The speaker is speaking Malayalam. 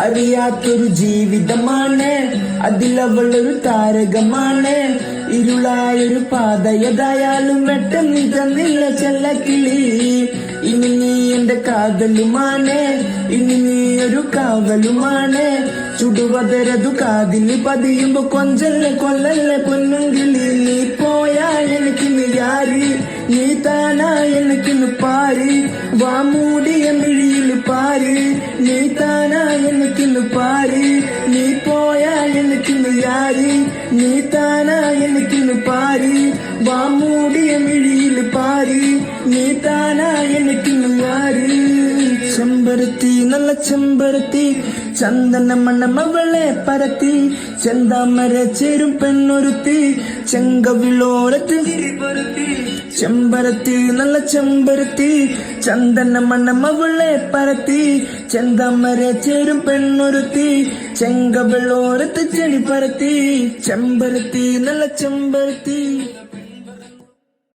അറിയാത്തൊരു ജീവിതമാണ്, അതിലവളൊരു താരകമാണ്. ഇരുളായൊരു പാതയതായാലും പെട്ടെന്ന് തന്നില്ല ചെല്ലക്കിളി. ഇനി നീ എന്റെ കാതലുമാണ്, ഇനി നീ ഒരു കാവലുമാണ്. ചുടുവതരതു കാതില് പതിയുമ്പോ കൊഞ്ചല്ലേ കൊല്ലല്ലേ പൊന്നുങ്കിളി. നീ പോയാ എനിക്കിന്ന് യാരി, നീ താനാ എനിക്കിന്ന് പാരി. വാമൂടിയ മിഴിയില് പാരി, നീ താനാ എനിക്കിന്ന് പാരി. നീ പോയാ എനിക്കിന്ന് യാരി, നീ താനാ എനിക്കിന്ന് പാരി. വാമൂടിയ മിഴിയില് പാരി, നീ താനാ എനിക്കിന്ന് യാരി. ചെമ്പരത്തി നല്ല ചെമ്പരത്തി, ചന്ദന മണം അവളെ പരത്തി. ചെന്താമര ചേരും പെണ്ണൊരുത്തി, ചെങ്കവിളോരത്ത് ചെമ്പരത്തി നല്ല ചെമ്പരത്തി, ചന്ദന മണം അവളെ പരത്തി. ചെന്താമര ചേരും പെണ്ണൊരുത്തി, ചെങ്കവിളോരത്ത് ചെടി പരത്തി. ചെമ്പരത്തി നല്ല ചെമ്പരത്തി.